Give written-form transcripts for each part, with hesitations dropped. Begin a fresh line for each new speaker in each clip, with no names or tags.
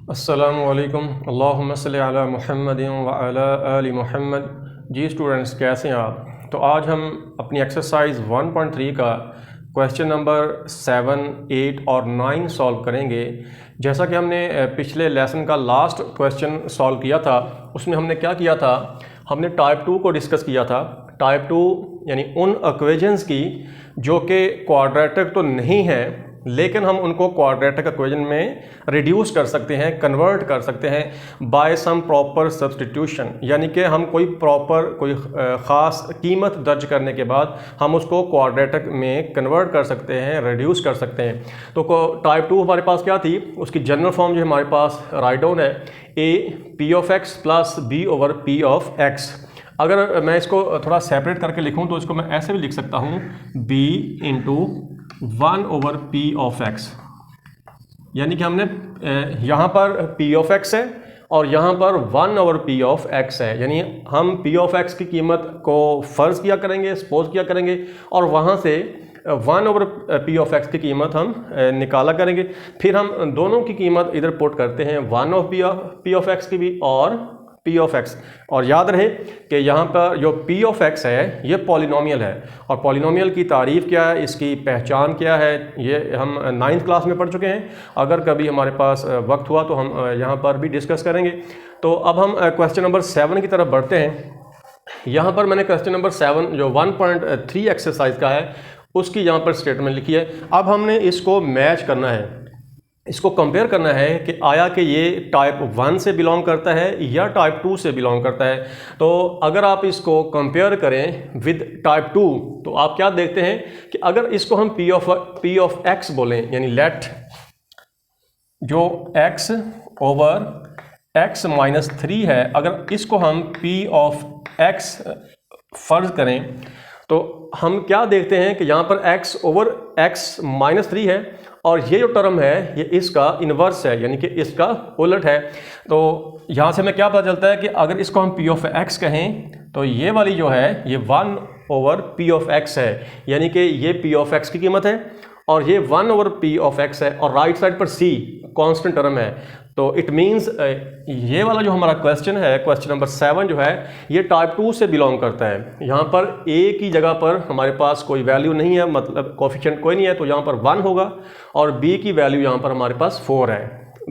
अस्सलामुअलैकुम अल्लाहुम्मा सल्लि अला मुहम्मदिन व अला आलि मुहम्मद। जी स्टूडेंट्स, कैसे हैं आप? तो आज हम अपनी एक्सरसाइज 1.3 का क्वेश्चन नंबर 7, 8 और 9 सॉल्व करेंगे। जैसा कि हमने पिछले लेसन का लास्ट क्वेश्चन सॉल्व किया था, उसमें हमने क्या किया था, हमने टाइप 2 को डिस्कस किया था। टाइप 2 यानी उन इक्वेशंस की जो कि क्वाड्रेटिक तो नहीं है, लेकिन हम उनको क्वाड्रेटिक इक्वेशन में रिड्यूस कर सकते हैं, कन्वर्ट कर सकते हैं बाय सम प्रॉपर सब्स्टिट्यूशन। यानी कि हम कोई ख़ास कीमत दर्ज करने के बाद हम उसको क्वाड्रेटिक में कन्वर्ट कर सकते हैं, रिड्यूस कर सकते हैं। तो टाइप 2 हमारे पास क्या थी, उसकी जनरल फॉर्म जो हमारे पास राइट डाउन है, A P of X plus B over P of X. अगर मैं इसको थोड़ा सेपरेट करके लिखूं तो इसको मैं ऐसे भी लिख सकता हूं, b into 1 over P of x. यानी कि हमने यहाँ पर p ऑफ एक्स है और यहाँ पर 1 ओवर पी ऑफ एक्स है। यानी हम p ऑफ एक्स की कीमत को फ़र्ज़ किया करेंगे, सपोज किया करेंगे, और वहाँ से 1 ओवर पी ऑफ एक्स की कीमत हम निकाला करेंगे। फिर हम दोनों की कीमत इधर पुट करते हैं, 1 ऑफ पी ऑफ एक्स की भी और पी ऑफ एक्स। और याद रहे कि यहाँ पर जो पी ऑफ एक्स है ये पॉलिनोमियल है, और पॉलिनोमियल की तारीफ़ क्या है, इसकी पहचान क्या है, ये हम 9th क्लास में पढ़ चुके हैं। अगर कभी हमारे पास वक्त हुआ तो हम यहाँ पर भी डिस्कस करेंगे। तो अब हम क्वेश्चन नंबर 7 की तरफ बढ़ते हैं। यहाँ पर मैंने क्वेश्चन नंबर 7 जो 1.3 एक्सरसाइज का है उसकी यहाँ पर स्टेटमेंट लिखी है। अब हमने इसको मैच करना है, इसको कंपेयर करना है कि आया कि ये टाइप 1 से बिलोंग करता है या टाइप 2 से बिलोंग करता है। तो अगर आप इसको कंपेयर करें विद टाइप 2 तो आप क्या देखते हैं कि अगर इसको हम पी ऑफ एक्स बोलें, यानी लेट जो x ओवर x माइनस 3 है, अगर इसको हम p ऑफ x फ़र्ज करें तो हम क्या देखते हैं कि यहाँ पर x ओवर x माइनस 3 है, और ये जो टर्म है ये इसका इन्वर्स है, यानी कि इसका उलट है। तो यहाँ से हमें क्या पता चलता है कि अगर इसको हम p ऑफ x कहें तो ये वाली जो है ये 1 ओवर p ऑफ x है, यानी कि ये p ऑफ x की कीमत है और ये 1 ओवर p ऑफ x है, और राइट साइड पर c कांस्टेंट टर्म है। तो इट मीन्स ये वाला जो हमारा क्वेश्चन है, क्वेश्चन नंबर 7 जो है, ये टाइप 2 से बिलोंग करता है। यहाँ पर a की जगह पर हमारे पास कोई वैल्यू नहीं है, मतलब कोफिशिएंट कोई नहीं है, तो यहाँ पर 1 होगा, और b की वैल्यू यहाँ पर हमारे पास 4 है,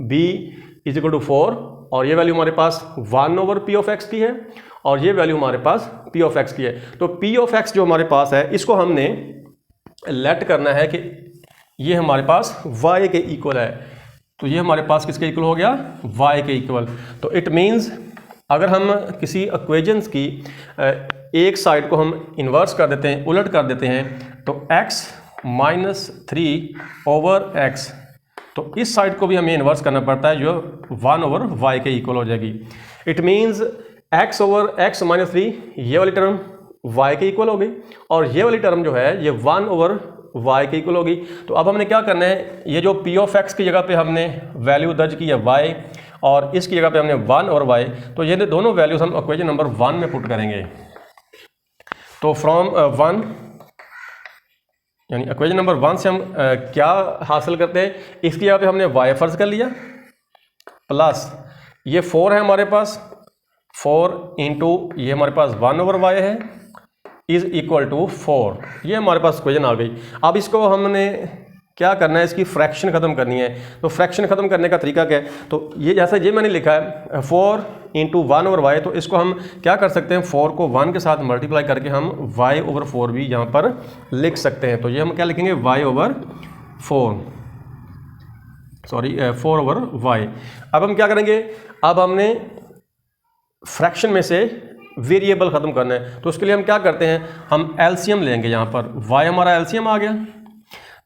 b इज इक्वल टू 4, और ये वैल्यू हमारे पास 1 ओवर p ऑफ x की है, और ये वैल्यू हमारे पास p ऑफ x की है। तो p ऑफ x जो हमारे पास है इसको हमने लेट करना है कि ये हमारे पास y के इक्वल है। तो ये हमारे पास किसके इक्वल हो गया, y के इक्वल। तो इट मीन्स अगर हम किसी इक्वेशंस की एक साइड को हम इन्वर्स कर देते हैं, उलट कर देते हैं, तो x माइनस 3 ओवर x, तो इस साइड को भी हमें इन्वर्स करना पड़ता है, जो 1 ओवर y के इक्वल हो जाएगी। It means x over x minus 3, ये वाली टर्म y के इक्वल हो गई, और ये वाली टर्म जो है ये 1 ओवर y के इक्वल होगी। तो अब हमने क्या करना है, ये जो p ऑफ x की जगह पे हमने वैल्यू दर्ज की है y, और इसकी जगह पे हमने 1 और y, तो ये दोनों वैल्यूज हम इक्वेशन नंबर 1 में पुट करेंगे। तो फ्रॉम 1 यानी इक्वेशन नंबर 1 से हम क्या हासिल करते हैं, इसकी जगह पे हमने y फर्ज कर लिया, प्लस ये 4 है हमारे पास, 4 इंटू ये हमारे पास 1 ओवर y है, इज इक्वल टू 4। ये हमारे पास इक्वेशन आ गई। अब इसको हमने क्या करना है, इसकी फ्रैक्शन ख़त्म करनी है। तो फ्रैक्शन ख़त्म करने का तरीका क्या है, तो ये जैसा ये मैंने लिखा है 4 इंटू 1 ओवर y, तो इसको हम क्या कर सकते हैं, 4 को 1 के साथ मल्टीप्लाई करके हम y ओवर 4 भी यहाँ पर लिख सकते हैं। तो ये हम क्या लिखेंगे, y over 4, sorry 4 over y। अब हम क्या करेंगे, अब हमने फ्रैक्शन में से वेरिएबल ख़त्म करना है, तो उसके लिए हम क्या करते हैं, हम एलसीएम लेंगे। यहाँ पर y हमारा एलसीएम आ गया।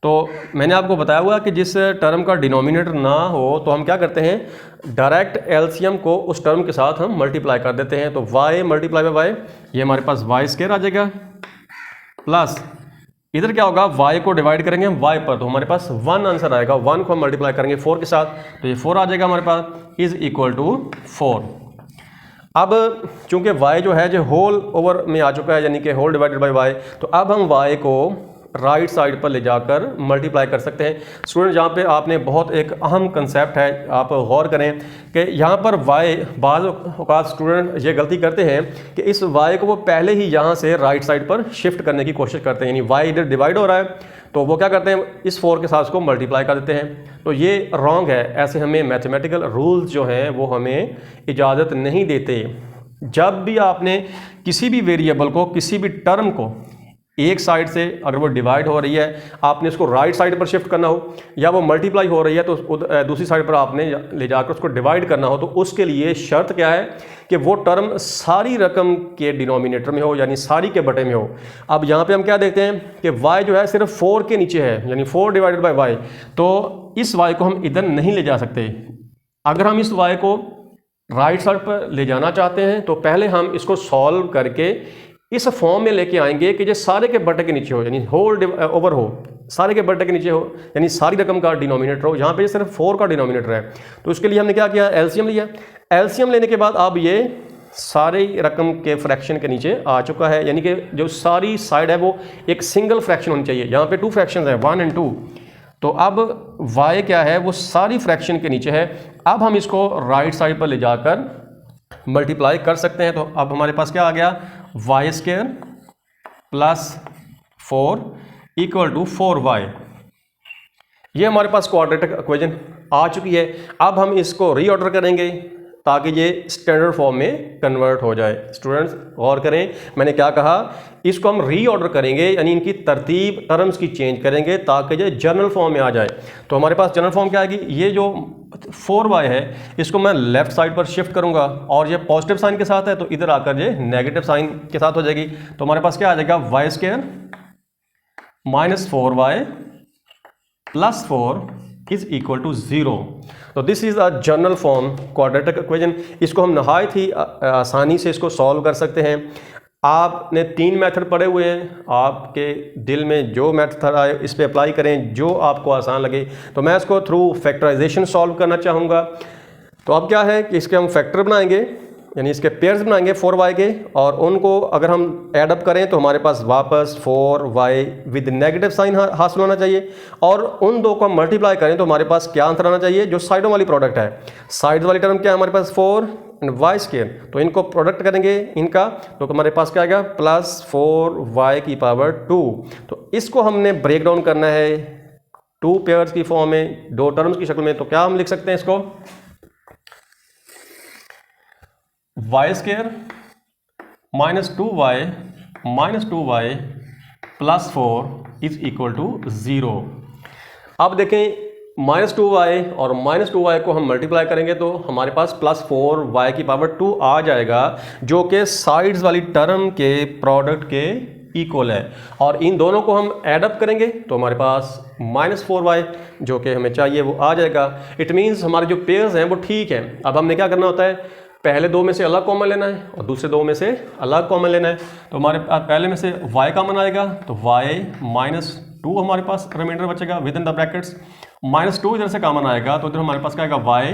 तो मैंने आपको बताया हुआ कि जिस टर्म का डिनोमिनेटर ना हो तो हम क्या करते हैं, डायरेक्ट एलसीएम को उस टर्म के साथ हम मल्टीप्लाई कर देते हैं। तो y मल्टीप्लाई बाय y, ये हमारे पास y स्क्वायर आ जाएगा, प्लस इधर क्या होगा, y को डिवाइड करेंगे हम y पर, तो हमारे पास 1 आंसर आएगा। 1 को हम मल्टीप्लाई करेंगे 4 के साथ, तो ये 4 आ जाएगा हमारे पास, इज इक्वल टू 4। अब चूंकि y जो है जो होल ओवर में आ चुका है, यानी कि होल डिवाइडेड बाय y, तो अब हम y को राइट साइड पर ले जाकर मल्टीप्लाई कर सकते हैं। स्टूडेंट यहाँ पे आपने बहुत एक अहम कंसेप्ट है, आप गौर करें कि यहाँ पर y, बाज़ औक़ात स्टूडेंट ये गलती करते हैं कि इस y को वो पहले ही यहाँ से राइट साइड पर शिफ्ट करने की कोशिश करते हैं, यानी y इधर डिवाइड हो रहा है तो वो क्या करते हैं, इस 4 के साथ उसको मल्टीप्लाई कर देते हैं। तो ये रॉन्ग है, ऐसे हमें मैथमेटिकल रूल्स जो हैं वो हमें इजाज़त नहीं देते। जब भी आपने किसी भी वेरिएबल को, किसी भी टर्म को एक साइड से अगर वो डिवाइड हो रही है, आपने उसको राइट साइड पर शिफ्ट करना हो, या वो मल्टीप्लाई हो रही है तो दूसरी साइड पर आपने ले जाकर उसको डिवाइड करना हो, तो उसके लिए शर्त क्या है कि वो टर्म सारी रकम के डिनोमिनेटर में हो, यानी सारी के बटे में हो। अब यहाँ पे हम क्या देखते हैं कि y जो है सिर्फ 4 के नीचे है, यानी 4 डिवाइडेड बाई y, तो इस y को हम इधर नहीं ले जा सकते। अगर हम इस y को राइट साइड पर ले जाना चाहते हैं तो पहले हम इसको सॉल्व करके इस फॉर्म में लेके आएंगे कि ये सारे के बटे के नीचे हो, यानी होल ओवर हो, सारे के बटे के नीचे हो, यानी सारी रकम का डिनोमिनेटर हो। यहाँ पे सिर्फ 4 का डिनोमिनेटर है, तो उसके लिए हमने क्या किया, एलसीएम लिया। एलसीएम लेने के बाद अब ये सारी रकम के फ्रैक्शन के नीचे आ चुका है, यानी कि जो सारी साइड है वो एक सिंगल फ्रैक्शन होनी चाहिए। यहाँ पे 2 फ्रैक्शन है, 1 और 2, तो अब y क्या है, वो सारी फ्रैक्शन के नीचे है। अब हम इसको राइट साइड पर ले जाकर मल्टीप्लाई कर सकते हैं। तो अब हमारे पास क्या आ गया, Y square plus 4 equal to 4y। ये हमारे पास क्वाड्रेटिक इक्वेशन आ चुकी है। अब हम इसको रीऑर्डर करेंगे ताकि ये स्टैंडर्ड फॉर्म में कन्वर्ट हो जाए। स्टूडेंट्स गौर करें, मैंने क्या कहा, इसको हम रीऑर्डर करेंगे, यानी इनकी तरतीब टर्म्स की चेंज करेंगे ताकि ये जनरल फॉर्म में आ जाए। तो हमारे पास जनरल फॉर्म क्या आएगी, ये जो 4y है इसको मैं लेफ्ट साइड पर शिफ्ट करूंगा और ये पॉजिटिव साइन के साथ है तो इधर आकर ये नेगेटिव साइन के साथ हो जाएगी। तो हमारे पास क्या आ जाएगा, Y square minus 4y plus 4 is equal to 0। तो this is a general form quadratic equation. इसको हम नहायत ही आसानी से इसको सॉल्व कर सकते हैं। आपने 3 मेथड पढ़े हुए हैं, आपके दिल में जो मेथड आए इस पे अप्लाई करें, जो आपको आसान लगे। तो मैं इसको थ्रू फैक्टराइजेशन सॉल्व करना चाहूँगा। तो अब क्या है कि इसके हम फैक्टर बनाएंगे, यानी इसके पेयर्स बनाएंगे 4y के, और उनको अगर हम ऐड अप करें तो हमारे पास वापस 4y विद नेगेटिव साइन हासिल होना चाहिए, और उन दो को हम मल्टीप्लाई करें तो हमारे पास क्या आंसर आना चाहिए, जो साइडों वाली प्रोडक्ट है। साइड वाली टर्म क्या है हमारे पास, 4 एंड y स्क्वायर, तो इनको प्रोडक्ट करेंगे इनका, तो हमारे पास क्या आएगा, प्लस 4y की पावर 2। तो इसको हमने ब्रेक डाउन करना है 2 पेयर्स की फॉर्म में, 2 टर्म्स की शक्ल में। तो क्या हम लिख सकते हैं इसको, Y square minus 2y plus 4 is equal to 0। अब देखें -2y और -2y को हम मल्टीप्लाई करेंगे तो हमारे पास प्लस 4y की पावर 2 आ जाएगा, जो कि साइड्स वाली टर्म के प्रोडक्ट के इक्वल है। और इन दोनों को हम ऐड अप करेंगे तो हमारे पास -4y जो कि हमें चाहिए वो आ जाएगा। इट मीन्स हमारे जो पेयर्स हैं वो ठीक है। अब हमने क्या करना होता है, पहले 2 में से अलग कॉमन लेना है और दूसरे 2 में से अलग कॉमन लेना है। तो हमारे पास पहले में से y कॉमन आएगा, तो y -2 हमारे पास रिमाइंडर बचेगा विद इन द ब्रैकेट्स। -2 इधर से कॉमन आएगा तो इधर हमारे पास क्या आएगा, y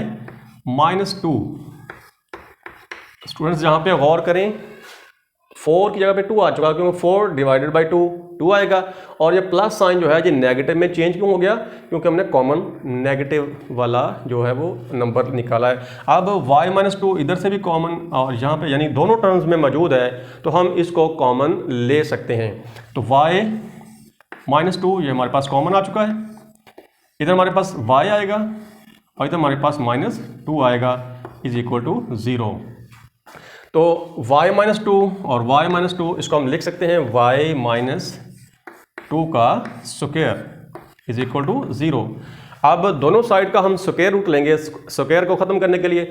-2। स्टूडेंट्स यहाँ पे गौर करें, 4 की जगह पे 2 आ चुका, क्योंकि 4 डिवाइडेड बाई 2 आएगा, और ये प्लस साइन जो है ये नेगेटिव में चेंज क्यों हो गया, क्योंकि हमने कॉमन नेगेटिव वाला जो है वो नंबर निकाला है। अब y -2 इधर से भी कॉमन और यहाँ पे यानी दोनों टर्म्स में मौजूद है, तो हम इसको कॉमन ले सकते हैं। तो y -2 ये हमारे पास कॉमन आ चुका है, इधर हमारे पास y आएगा और इधर हमारे पास -2 आएगा इज इक्वल टू 0। तो y -2 और y -2 इसको हम लिख सकते हैं y -2 का स्क्वायर इज इक्वल टू 0। अब दोनों साइड का हम स्क्वायर रूट लेंगे स्क्वायर को ख़त्म करने के लिए।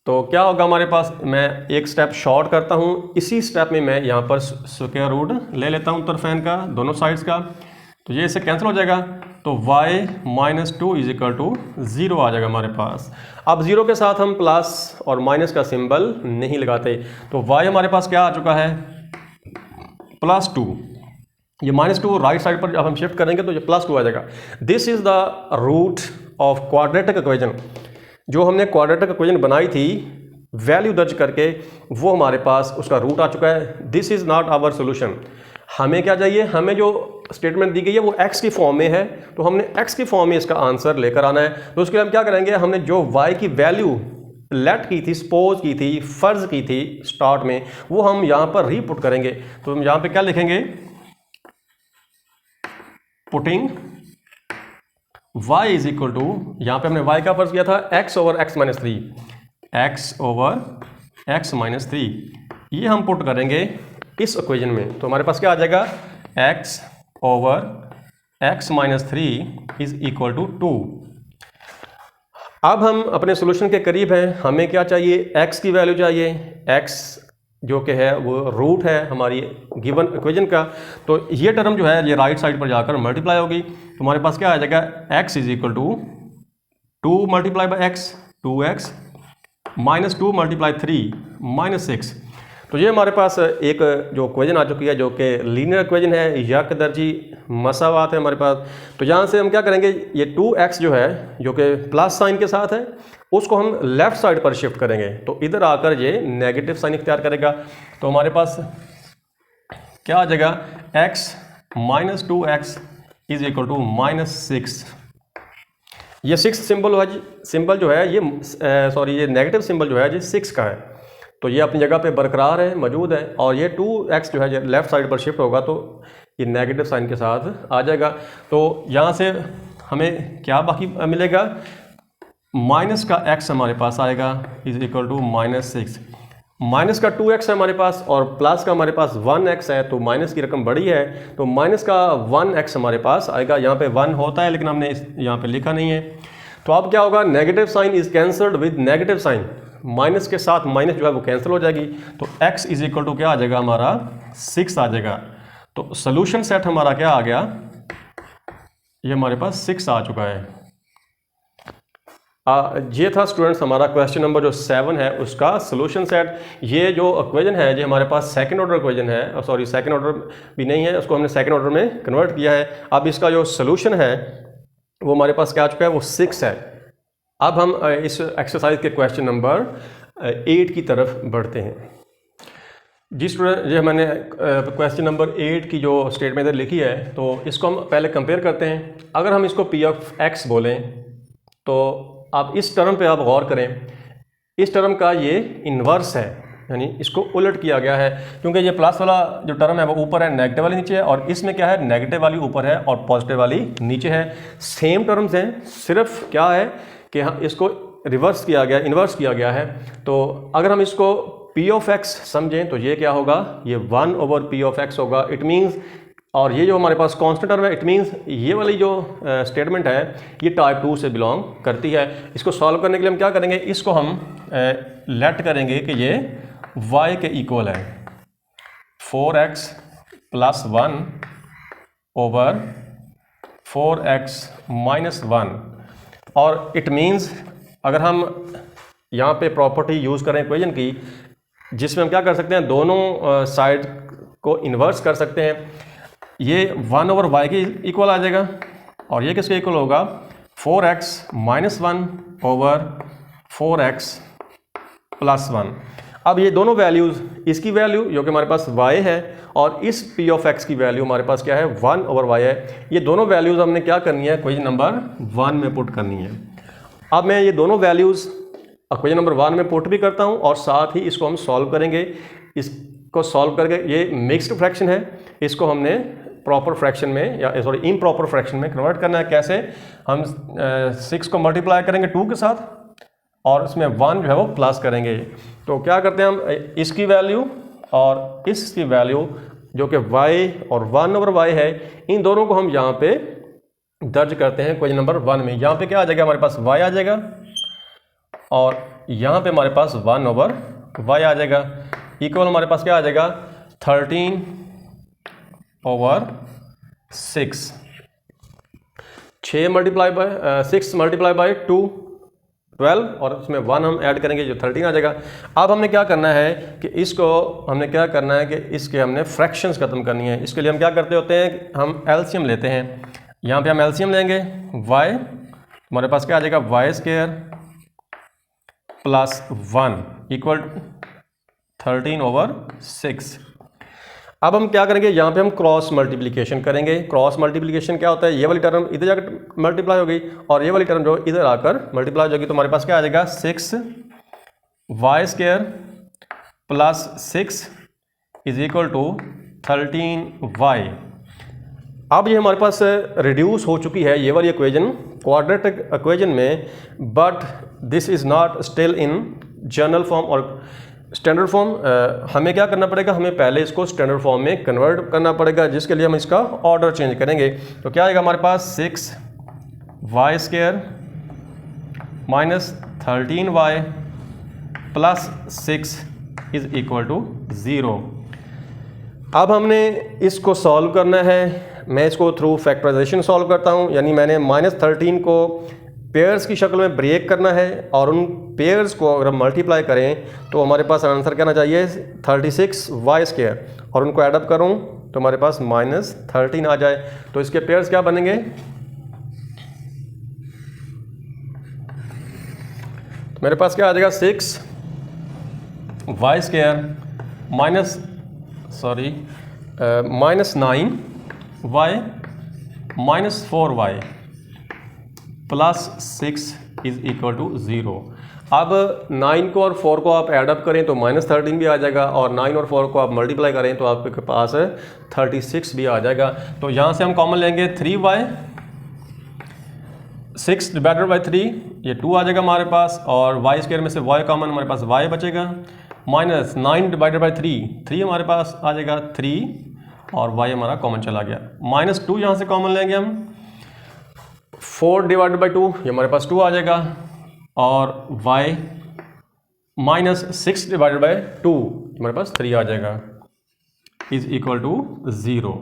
तो क्या होगा हमारे पास, मैं एक स्टेप शॉर्ट करता हूँ, इसी स्टेप में मैं यहाँ पर स्क्वायर रूट ले लेता हूँ तरफेन का, दोनों साइड्स का। तो ये इससे कैंसिल हो जाएगा, तो y -2 इज इक्वल टू 0 आ जाएगा हमारे पास। अब 0 के साथ हम प्लस और माइनस का सिंबल नहीं लगाते, तो y हमारे पास क्या आ चुका है, +2। ये -2 राइट साइड पर जब हम शिफ्ट करेंगे तो ये +2 आ जाएगा। This is the root of quadratic equation. जो हमने क्वाड्रेटिक इक्वेशन बनाई थी वैल्यू दर्ज करके, वो हमारे पास उसका रूट आ चुका है। This is not our solution. हमें क्या चाहिए, हमें जो स्टेटमेंट दी गई है वो x की फॉर्म में है, तो हमने x की फॉर्म में इसका आंसर लेकर आना है। तो उसके लिए हम क्या करेंगे, हमने जो y की वैल्यू लेट की थी, सपोज की थी, फर्ज की थी स्टार्ट में, वो हम यहां पर रीपुट करेंगे। तो हम यहां पे क्या लिखेंगे, putting y is equal to, यहां पे हमने y का फर्ज किया था x over x minus 3, x over x minus 3, ये हम पुट करेंगे इस इक्वेशन में। तो हमारे पास क्या आ जाएगा, x over x minus 3 is equal to 2। अब हम अपने सॉल्यूशन के करीब हैं। हमें क्या चाहिए, x की वैल्यू चाहिए, x जो कि है वो रूट है हमारी गिवन इक्वेशन का। तो ये टर्म जो है ये राइट साइड पर जाकर मल्टीप्लाई होगी। तो हमारे पास क्या आ जाएगा, x is equal to 2 multiply by x, 2x minus 2 multiply 3 minus 6। तो ये हमारे पास एक जो इक्वेशन आ चुकी है जो कि लीनियर इक्वेशन है, यक दर्जी मसावात है हमारे पास। तो यहाँ से हम क्या करेंगे, ये 2x जो है जो कि प्लस साइन के साथ है, उसको हम लेफ्ट साइड पर शिफ्ट करेंगे, तो इधर आकर ये नेगेटिव साइन इख्तियार करेगा। तो हमारे पास क्या आ जाएगा, x minus 2x is equal to minus 6। ये 6 सिंबल जो है ये ये नेगेटिव सिंबल जो है ये 6 का है, तो ये अपनी जगह पे बरकरार है, मौजूद है। और ये 2x जो है लेफ्ट साइड पर शिफ्ट होगा तो ये नेगेटिव साइन के साथ आ जाएगा। तो यहाँ से हमें क्या बाकी मिलेगा, माइनस का x हमारे पास आएगा is equal to minus 6, minus का 2x है हमारे पास और प्लस का हमारे पास 1x है, तो माइनस की रकम बड़ी है, तो माइनस का 1x हमारे पास आएगा। यहाँ पे 1 होता है लेकिन हमने यहाँ पे लिखा नहीं है। तो अब क्या होगा, negative sign is cancelled with negative sign, minus के साथ माइनस जो है वो कैंसिल हो जाएगी। तो x इज इक्वल टू क्या आ जाएगा, हमारा 6 आ जाएगा। तो सोल्यूशन सेट हमारा क्या आ गया, ये हमारे पास 6 आ चुका है। ये था स्टूडेंट्स हमारा क्वेश्चन नंबर जो 7 है उसका सोल्यूशन सेट। ये जो इक्वेशन है ये हमारे पास सेकंड ऑर्डर इक्वेशन है, सॉरी सेकंड ऑर्डर भी नहीं है, उसको हमने सेकंड ऑर्डर में कन्वर्ट किया है। अब इसका जो सोल्यूशन है वो हमारे पास क्या आ चुका है, वो 6 है। अब हम इस एक्सरसाइज के क्वेश्चन नंबर 8 की तरफ बढ़ते हैं। जी स्टूडेंट, ये मैंने क्वेश्चन नंबर 8 की जो स्टेटमेंट इधर लिखी है, तो इसको हम पहले कंपेयर करते हैं। अगर हम इसको पी ऑफ एक्स बोलें तो आप इस टर्म पे आप गौर करें, इस टर्म का ये इन्वर्स है, यानी इसको उलट किया गया है, क्योंकि ये प्लस वाला जो टर्म है वो ऊपर है, नेगेटिव वाली नीचे है, और इसमें क्या है, नेगेटिव वाली ऊपर है और पॉजिटिव वाली नीचे है। सेम टर्म्स हैं, सिर्फ क्या है कि हम इसको रिवर्स किया गया, इन्वर्स किया गया है। तो अगर हम इसको पी ऑफ एक्स समझें तो ये क्या होगा, ये 1 ओवर पी ऑफ एक्स होगा। इट मीन्स, और ये जो हमारे पास कांस्टेंट टर्म है, इट मीन्स ये वाली जो स्टेटमेंट है ये टाइप 2 से बिलोंग करती है। इसको सॉल्व करने के लिए हम क्या करेंगे, इसको हम लेट करेंगे कि ये y के इक्वल है 4x plus 1 over 4x minus 1। और इट मीन्स अगर हम यहाँ पे प्रॉपर्टी यूज़ करें इक्वेशन की, जिसमें हम क्या कर सकते हैं, दोनों साइड को इन्वर्स कर सकते हैं। ये 1 ओवर y के इक्वल आ जाएगा और ये किसके इक्वल होगा, 4x minus 1 over 4x plus 1। अब ये दोनों वैल्यूज़, इसकी वैल्यू जो कि हमारे पास y है और इस p ऑफ x की वैल्यू हमारे पास क्या है, 1 ओवर y है। ये दोनों वैल्यूज़ हमने क्या करनी है, क्वेश्चन नंबर 1 में पुट करनी है। अब मैं ये दोनों वैल्यूज़ क्वेश्चन नंबर 1 में पुट भी करता हूँ और साथ ही इसको हम सॉल्व करेंगे। इसको सॉल्व करके, ये मिक्स्ड फ्रैक्शन है, इसको हमने प्रॉपर फ्रैक्शन में या सॉरी इम्प्रॉपर फ्रैक्शन में कन्वर्ट करना है। कैसे, हम 6 को मल्टीप्लाई करेंगे 2 के साथ और इसमें 1 जो है वो प्लस करेंगे। तो क्या करते हैं हम, इसकी वैल्यू और इसकी वैल्यू जो कि y और 1 ओवर y है, इन दोनों को हम यहाँ पे दर्ज करते हैं क्वेश्चन नंबर 1 में। यहाँ पे क्या आ जाएगा, हमारे पास y आ जाएगा और यहाँ पे हमारे पास 1 ओवर y आ जाएगा। इक्वल हमारे पास क्या आ जाएगा, 13 over 6। 6 multiply by 6 multiply by 2 12 और उसमें 1 हम ऐड करेंगे जो 13 आ जाएगा। अब हमने क्या करना है कि इसको हमने क्या करना है कि इसके हमने फ्रैक्शंस खत्म करनी है। इसके लिए हम क्या करते होते हैं, हम एलसीएम लेते हैं। यहाँ पे हम एलसीएम लेंगे, y हमारे पास क्या आ जाएगा, y square plus 1 equal 13 over 6। अब हम क्या करेंगे, यहाँ पे हम क्रॉस मल्टीप्लिकेशन करेंगे। क्रॉस मल्टीप्लिकेशन क्या होता है, ये वाली टर्म इधर जाकर मल्टीप्लाई हो गई और ये वाली टर्म जो इधर आकर मल्टीप्लाई हो जाएगी। तो हमारे पास क्या आ जाएगा 6y² plus 6 is equal to 13y। अब ये हमारे पास रिड्यूस हो चुकी है ये वाली इक्वेजन क्वाड्रेटिक इक्वेजन में, but this is not still in general form और स्टैंडर्ड फॉर्म। हमें क्या करना पड़ेगा, हमें पहले इसको स्टैंडर्ड फॉर्म में कन्वर्ट करना पड़ेगा, जिसके लिए हम इसका ऑर्डर चेंज करेंगे। तो क्या आएगा हमारे पास 6y² minus 13y plus 6 is equal to 0। अब हमने इसको सॉल्व करना है। मैं इसको थ्रू फैक्टराइजेशन सॉल्व करता हूँ, यानी मैंने -13 को पेयर्स की शक्ल में ब्रेक करना है और उन पेयर्स को अगर हम मल्टीप्लाई करें तो हमारे पास आंसर क्या आना चाहिए 36y² और उनको ऐडअप करूँ तो हमारे पास -13 आ जाए। तो इसके पेयर्स क्या बनेंगे, मेरे पास क्या आ जाएगा 6y² -9y -4y plus 6 is equal to 0। अब 9 को और 4 को आप ऐडअप करें तो -13 भी आ जाएगा और 9 और 4 को आप मल्टीप्लाई करें तो आपके पास 36 भी आ जाएगा। तो यहाँ से हम कॉमन लेंगे 3y, 6 डिवाइडेड बाई 3 ये 2 आ जाएगा हमारे पास, और y² में से y कॉमन हमारे पास y बचेगा, माइनस 9 डिवाइडेड बाई 3 हमारे पास आ जाएगा 3 और y हमारा कॉमन चला गया। -2 यहाँ से कॉमन लेंगे हम, 4 डिवाइडेड बाई 2 ये हमारे पास 2 आ जाएगा, और y -6 डिवाइडेड बाई 2 हमारे पास 3 आ जाएगा, इज इक्वल टू 0।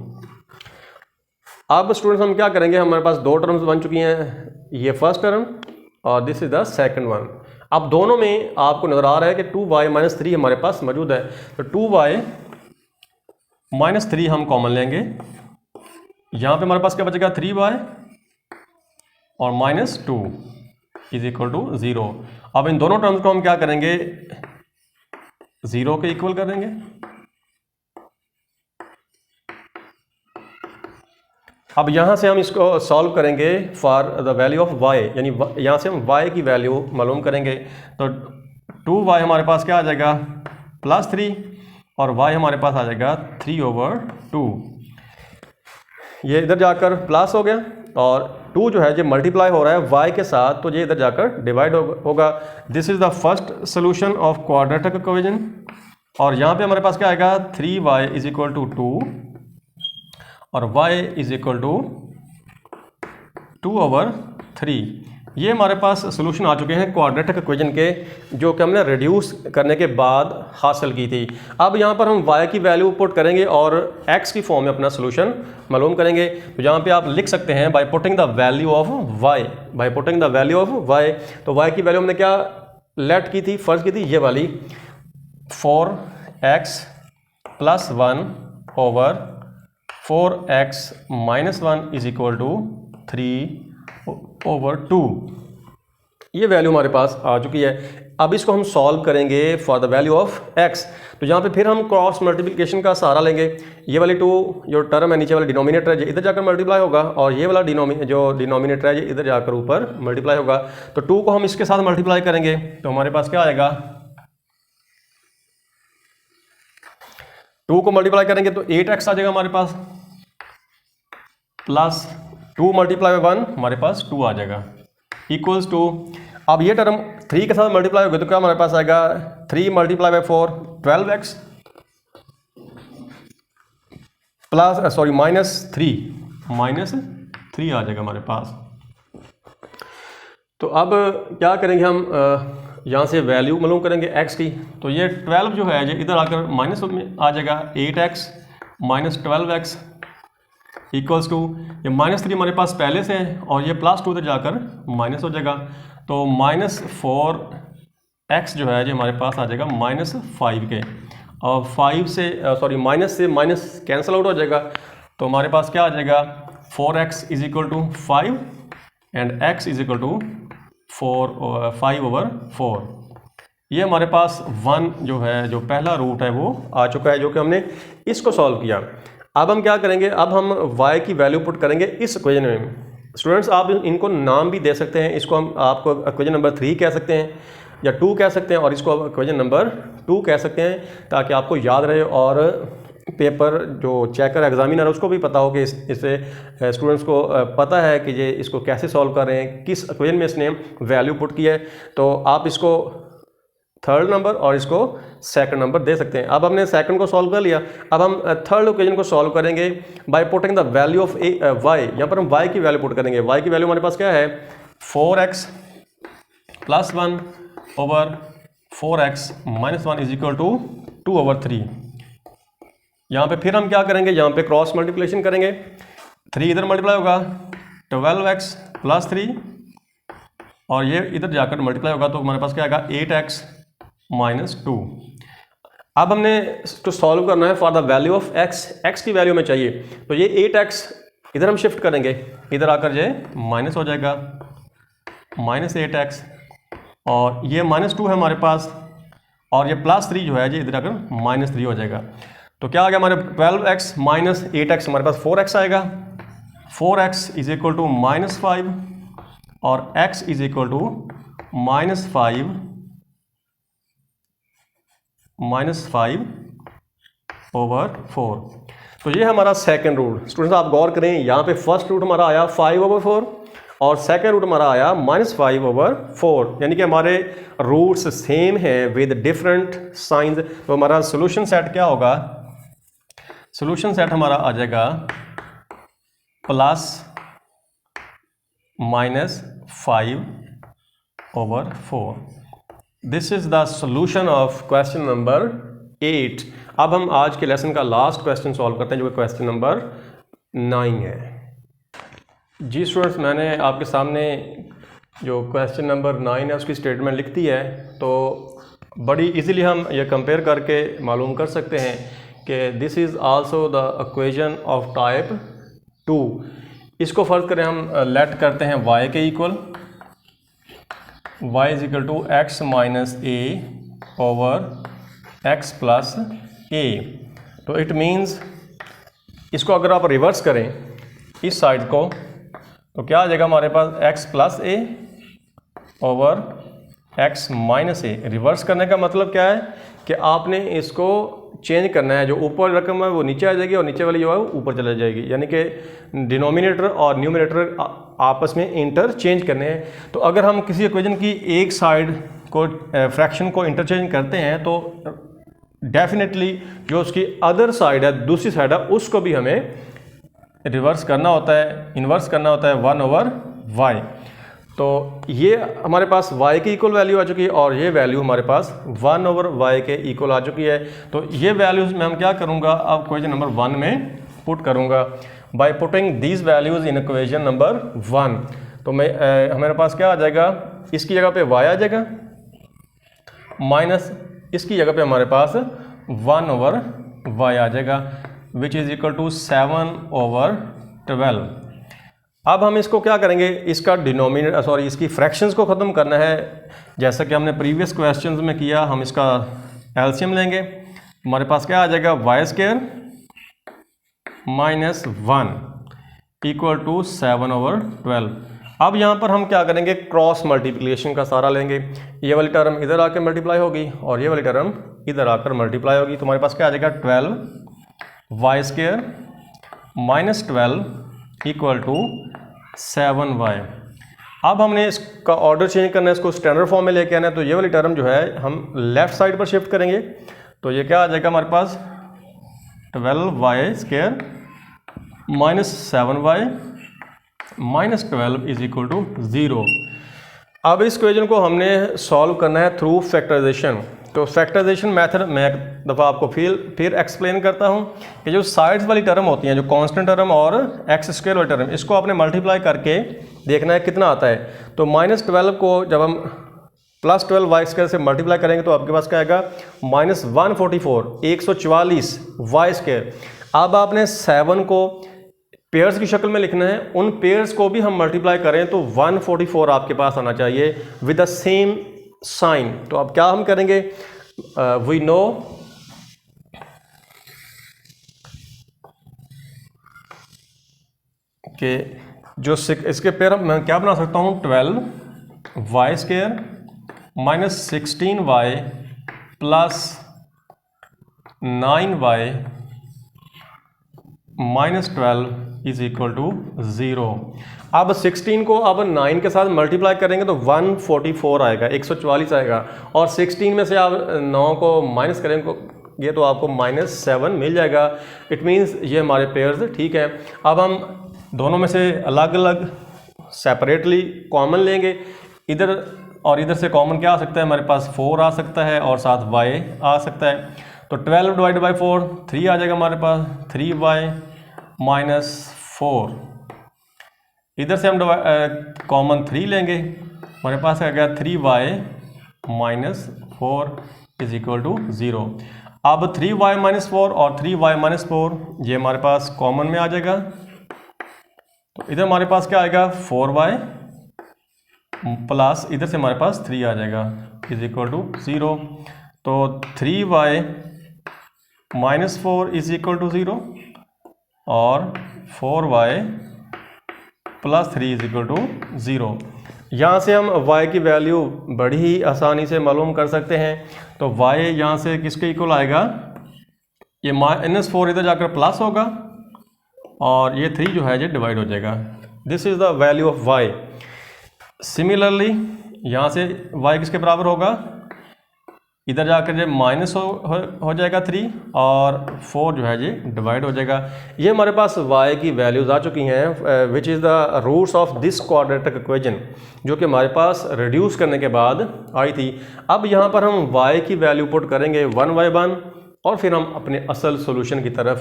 अब स्टूडेंट्स हम क्या करेंगे, हमारे पास दो टर्म्स बन चुकी हैं, ये फर्स्ट टर्म और this is the second one. अब दोनों में आपको नजर आ रहा है कि 2y - 3 हमारे पास मौजूद है, तो 2y -3 हम कॉमन लेंगे। यहाँ पे हमारे पास क्या बचेगा 3y और -2 इज इक्वल टू 0। अब इन दोनों टर्म्स को हम क्या करेंगे 0 के इक्वल कर देंगे। अब यहाँ से हम इसको सॉल्व करेंगे for the value of y, यानी यहाँ से हम y की वैल्यू मालूम करेंगे। तो 2y हमारे पास क्या आ जाएगा +3 और y हमारे पास आ जाएगा 3/2। ये इधर जाकर प्लस हो गया और 2 जो है ये मल्टीप्लाई हो रहा है y के साथ, तो ये इधर जाकर डिवाइड होगा। This is the first solution of quadratic equation. और यहाँ पे हमारे पास क्या आएगा 3y इज इक्वल टू 2 और y इज इक्वल टू 2/3। ये हमारे पास सोल्यूशन आ चुके हैं क्वाड्रेटिक इक्वेशन के, जो कि हमने रिड्यूस करने के बाद हासिल की थी। अब यहाँ पर हम y की वैल्यू पुट करेंगे और x की फॉर्म में अपना सोल्यूशन मालूम करेंगे। तो यहाँ पे आप लिख सकते हैं bye putting the value of y, bye putting the value of y। तो y की वैल्यू हमने क्या लेट की थी, फर्ज की थी ये वाली 4x + 1/4x - 1 is equal to 3/2। ये वैल्यू हमारे पास आ चुकी है। अब इसको हम सॉल्व करेंगे for the value of x। तो यहाँ पे फिर हम क्रॉस मल्टीप्लिकेशन का सहारा लेंगे। ये वाली 2 जो टर्म है नीचे वाला डिनोमिनेटर है ये इधर जाकर मल्टीप्लाई होगा, और ये वाला जो डिनोमिनेटर है ये इधर जाकर ऊपर मल्टीप्लाई होगा। तो 2 को हम इसके साथ मल्टीप्लाई करेंगे तो हमारे पास क्या आएगा, 2 को मल्टीप्लाई करेंगे तो 8x आ जाएगा हमारे पास, प्लस 2 × 1 हमारे पास 2 आ जाएगा, इक्वल्स टू, अब ये टर्म 3 के साथ मल्टीप्लाई होगी तो क्या हमारे पास आएगा 3 × 4 12x प्लस -3 आ जाएगा हमारे पास। तो अब क्या करेंगे हम यहाँ से वैल्यू मालूम करेंगे x की। तो ये 12 जो है ये इधर आकर माइनस में आ जाएगा, 8x - 12x इक्वल्स टू, ये -3 हमारे पास पहले से है और ये +2 इधर जाकर माइनस हो जाएगा। तो -4x जो है ये हमारे पास आ जाएगा -5 के, और 5 से माइनस से माइनस कैंसिल आउट हो जाएगा। तो हमारे पास क्या आ जाएगा 4x is equal to 5 and x is equal to 5/4। ये हमारे पास 1 जो है, जो पहला रूट है वो आ चुका है, जो कि हमने इसको सॉल्व किया। अब हम क्या करेंगे, अब हम y की वैल्यू पुट करेंगे इस इक्वेशन में। स्टूडेंट्स आप इनको नाम भी दे सकते हैं, इसको हम आपको इक्वेशन नंबर 3 कह सकते हैं या 2 कह सकते हैं, और इसको इक्वेशन नंबर 2 कह सकते हैं, ताकि आपको याद रहे और पेपर जो चेकर एग्जामिनर है उसको भी पता हो कि इससे स्टूडेंट्स को पता है कि ये इसको कैसे सॉल्व कर रहे हैं, किस इक्वेशन में इसने वैल्यू पुट की है। तो आप इसको थर्ड नंबर और इसको सेकंड नंबर दे सकते हैं। अब हमने सेकंड को सॉल्व कर लिया, अब हम थर्ड इक्वेशन को सॉल्व करेंगे by putting the value of Y. यहाँ पर हम वाई की वैल्यू पुट करेंगे। वाई की वैल्यू हमारे पास क्या है, 4x + 1 over 4x - 1 is equal to 2/3। यहाँ पे फिर हम क्या करेंगे, यहाँ पे क्रॉस मल्टीप्लिकेशन करेंगे, 3 इधर मल्टीप्लाई होगा 12x + 3 और ये इधर जाकर मल्टीप्लाई होगा, तो हमारे पास क्या आएगा 8x - 2। अब हमने इसको सॉल्व करना है for the value of x, x की वैल्यू में चाहिए, तो ये 8x इधर हम शिफ्ट करेंगे, इधर आकर ये माइनस हो जाएगा -8x, और ये -2 है हमारे पास, और ये +3 जो है ये इधर आकर -3 हो जाएगा। तो क्या आ गया हमारे 12x - 8x, हमारे पास 4x आएगा। 4x इज इक्वल टू -5 और x इज इक्वल टू -5/4। तो ये हमारा सेकंड रूट। स्टूडेंट्स आप गौर करें, यहाँ पे फर्स्ट रूट हमारा आया 5/4 और सेकंड रूट हमारा आया -5/4, यानी कि हमारे रूट्स सेम है विद डिफरेंट साइंस। तो हमारा सोल्यूशन सेट क्या होगा, सोल्यूशन सेट हमारा आ जाएगा +-5/4। This is the solution of question number 8। अब हम आज के लेसन का लास्ट क्वेश्चन सॉल्व करते हैं, जो क्वेश्चन नंबर 9 है। जी स्टूडेंट्स, मैंने आपके सामने जो क्वेश्चन नंबर 9 है उसकी स्टेटमेंट लिख दी है, तो बड़ी इजीली हम ये कंपेयर करके मालूम कर सकते हैं कि this is also the equation of type 2। इसको फर्ज करें हम लेट करते हैं y के equal, y is equal to x - a over x + a। तो इट मीन्स इसको अगर आप रिवर्स करें इस साइड को, तो क्या आ जाएगा हमारे पास x + a over x - a। Reverse करने का मतलब क्या है कि आपने इसको चेंज करना है, जो ऊपर रकम है वो नीचे आ जाएगी और नीचे वाली जो है वो ऊपर चला जाएगी, यानी कि डिनोमिनेटर और न्यूमरेटर आपस में इंटरचेंज करने हैं। तो अगर हम किसी इक्वेशन की एक साइड को फ्रैक्शन को इंटरचेंज करते हैं, तो डेफिनेटली जो उसकी अदर साइड है, दूसरी साइड है, उसको भी हमें रिवर्स करना होता है, इन्वर्स करना होता है 1/y। तो ये हमारे पास y की इक्वल वैल्यू आ चुकी है और ये वैल्यू हमारे पास 1/y के इक्वल आ चुकी है। तो ये वैल्यूज़ मैं हम क्या करूँगा, अब इक्वेशन नंबर 1 में पुट करूँगा by putting these values in equation number 1। तो मैं हमारे पास क्या आ जाएगा, इसकी जगह पे y आ जाएगा, माइनस इसकी जगह पे हमारे पास 1/y आ जाएगा, विच इज़ इक्वल टू 7/12। अब हम इसको क्या करेंगे, इसका डिनोमिनेटर इसकी फ्रैक्शंस को ख़त्म करना है, जैसा कि हमने प्रीवियस क्वेश्चंस में किया। हम इसका एलसीएम लेंगे, हमारे पास क्या आ जाएगा y² - 1 इक्वल टू 7/12। अब यहाँ पर हम क्या करेंगे, क्रॉस मल्टीप्लिकेशन का सारा लेंगे। ये वाली टर्म इधर आकर मल्टीप्लाई होगी और ये वाली टर्म इधर आकर मल्टीप्लाई होगी, तो हमारे पास क्या आ जाएगा 12y² - 12 इक्वल टू 7y। अब हमने इसका ऑर्डर चेंज करना है, इसको स्टैंडर्ड फॉर्म में लेके आना है। तो ये वाली टर्म जो है हम लेफ्ट साइड पर शिफ्ट करेंगे, तो ये क्या आ जाएगा हमारे पास 12y² - 7y - 12 is equal to 0। अब इस इक्वेशन को हमने सॉल्व करना है थ्रू फैक्टराइजेशन। तो फैक्टराइजेशन मेथड मैं एक दफ़ा आपको फिर एक्सप्लेन करता हूँ कि जो साइड्स वाली टर्म होती हैं, जो कांस्टेंट टर्म और x² वाली टर्म, इसको आपने मल्टीप्लाई करके देखना है कितना आता है। तो -12 को जब हम +12y² से मल्टीप्लाई करेंगे तो आपके पास क्या आएगा -144 144y²। अब आपने 7 को पेयर्स की शक्ल में लिखना है, उन पेयर्स को भी हम मल्टीप्लाई करें तो 144 आपके पास आना चाहिए विद द सेम साइन। तो अब क्या हम करेंगे, वी नो कि जो इसके पेयर मैं क्या बना सकता हूँ, 12y² minus 16y plus 9y minus 12 is equal to 0। अब 16 को अब 9 के साथ मल्टीप्लाई करेंगे तो 144 आएगा, 144 आएगा, और 16 में से आप 9 को माइनस करेंगे तो आपको -7 मिल जाएगा। इट मीन्स ये हमारे पेयर्स ठीक है। अब हम दोनों में से अलग अलग सेपरेटली कॉमन लेंगे, इधर और इधर से कॉमन क्या आ सकता है, हमारे पास 4 आ सकता है और साथ y आ सकता है। तो 12 डिवाइड बाई 4 3 आ जाएगा हमारे पास, 3y माइनस 4। इधर से हम कॉमन 3 लेंगे, हमारे पास आ गया 3y minus 4 is equal to 0। अब 3y माइनस 4 और 3y माइनस 4 ये हमारे पास कॉमन में आ जाएगा, तो इधर हमारे पास क्या आएगा 4y प्लस इधर से हमारे पास 3 आ जाएगा इज इक्वल टू 0। तो 3y minus 4 is equal to 0 और 4y plus 3 is equal to 0। यहाँ से हम y की वैल्यू बड़ी ही आसानी से मालूम कर सकते हैं। तो y यहाँ से किसके इक्वल आएगा, ये -4 इधर जाकर प्लस होगा और ये 3 जो है ये डिवाइड हो जाएगा। This is the value of y। Similarly यहाँ से y किसके बराबर होगा, इधर जाकर जो माइनस हो जाएगा 3 और 4 जो है ये डिवाइड हो जाएगा। ये हमारे पास y की वैल्यूज़ आ चुकी हैं which is the roots of this quadratic equation, जो कि हमारे पास रिड्यूस करने के बाद आई थी। अब यहाँ पर हम y की वैल्यू पुट करेंगे 1/1 और फिर हम अपने असल सॉल्यूशन की तरफ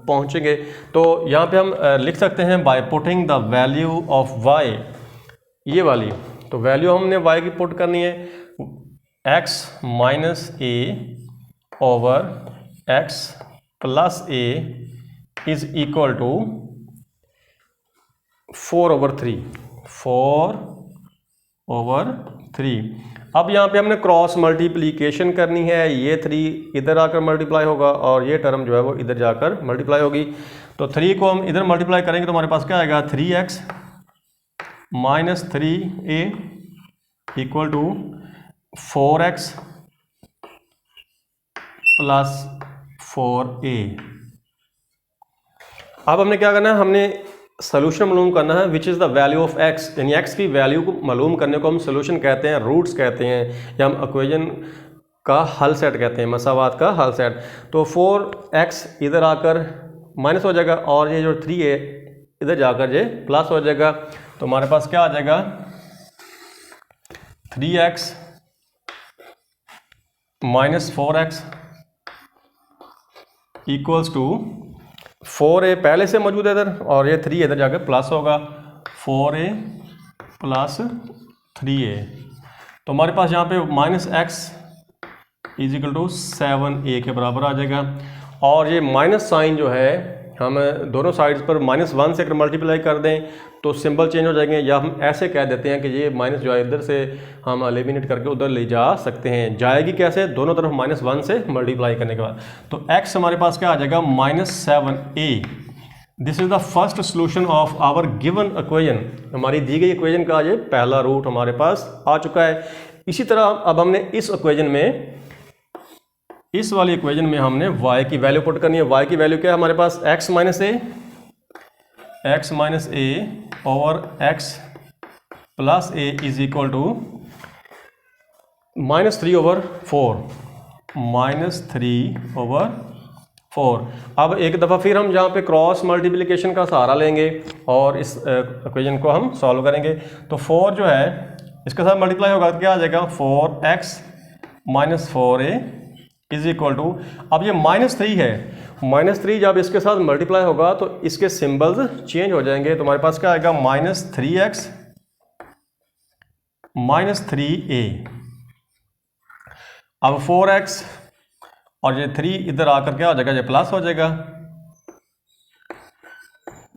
पहुँचेंगे। तो यहाँ पे हम लिख सकते हैं bye putting the value of y, ये वाली। तो वैल्यू हमने y की पुट करनी है x minus a over x plus a is equal to 4/3। 4/3। अब यहाँ पे हमने क्रॉस मल्टीप्लिकेशन करनी है, ये 3 इधर आकर मल्टीप्लाई होगा और ये टर्म जो है वो इधर जाकर मल्टीप्लाई होगी। तो 3 को हम इधर मल्टीप्लाई करेंगे तो हमारे पास क्या आएगा 3x minus 3a equal to 4x plus 4a। अब हमने क्या करना है, हमने सोल्यूशन मालूम करना है विच is the value of x, यानी x की वैल्यू को मालूम करने को हम सोल्यूशन कहते हैं, रूट्स कहते हैं, या हम इक्वेशन का हल सेट कहते हैं, मसावात का हल सेट। तो 4x इधर आकर माइनस हो जाएगा और ये जो 3 है इधर जाकर ये प्लस हो जाएगा। तो हमारे पास क्या आ जाएगा 3x minus 4x equals to 4a पहले से मौजूद है इधर और ये 3 इधर जाकर प्लस होगा, 4a प्लस 3a। तो हमारे पास यहाँ पे minus x is equal to 7a के बराबर आ जाएगा। और ये माइनस साइन जो है हम दोनों साइड्स पर -1 से अगर मल्टीप्लाई कर दें तो सिंबल चेंज हो जाएंगे, या हम ऐसे कह देते हैं कि ये माइनस जो है इधर से हम एलिमिनेट करके उधर ले जा सकते हैं। जाएगी कैसे, दोनों तरफ -1 से मल्टीप्लाई करने के बाद। तो x हमारे पास क्या आ जाएगा -7a। This is the first solution of our given equation. हमारी दी गई इक्वेशन का ये पहला रूट हमारे पास आ चुका है। इसी तरह अब हमने इस इक्वेशन में, इस वाली इक्वेशन में हमने y की वैल्यू पुट करनी है। y की वैल्यू क्या है हमारे पास, x minus a over x plus a is equal to -3/4। -3/4। अब एक दफ़ा फिर हम जहाँ पे क्रॉस मल्टीप्लिकेशन का सहारा लेंगे और इस इक्वेशन को हम सॉल्व करेंगे। तो 4 जो है इसके साथ मल्टीप्लाई होगा तो क्या आ जाएगा 4x minus 4a is equal to, अब ये -3 है, -3 जब इसके साथ मल्टीप्लाई होगा तो इसके सिंबल्स चेंज हो जाएंगे। तो हमारे पास क्या आएगा -3x माइनस 3a। अब 4x और ये 3 इधर आकर क्या हो जाएगा, ये प्लस हो जाएगा,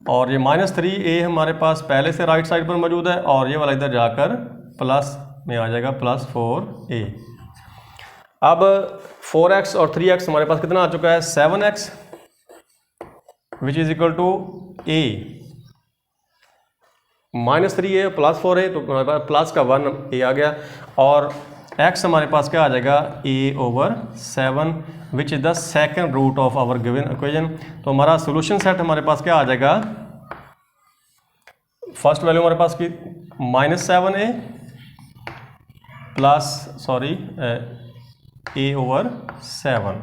और ये -3a हमारे पास पहले से राइट साइड पर मौजूद है और ये वाला इधर जाकर प्लस में आ जाएगा +4a। अब 4x और 3x हमारे पास कितना आ चुका है 7x which is equal to a -3a +4a, तो हमारे पास प्लस का 1a आ गया, और x हमारे पास क्या आ जाएगा a/7 which is the second root of our given equation. तो हमारा सोल्यूशन सेट हमारे पास क्या आ जाएगा, फर्स्ट वैल्यू हमारे पास की -7a a/7।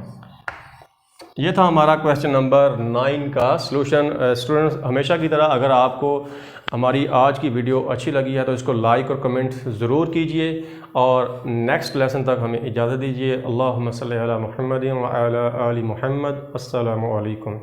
ये था हमारा क्वेश्चन नंबर 9 का सॉल्यूशन। स्टूडेंट्स, हमेशा की तरह अगर आपको हमारी आज की वीडियो अच्छी लगी है तो इसको लाइक और कमेंट ज़रूर कीजिए, और नेक्स्ट लेसन तक हमें इजाज़त दीजिए। अल्लाहुम्मा सल्ली अला मुहम्मदिन व अला आलि मुहम्मद। अस्सलामु अलैकुम।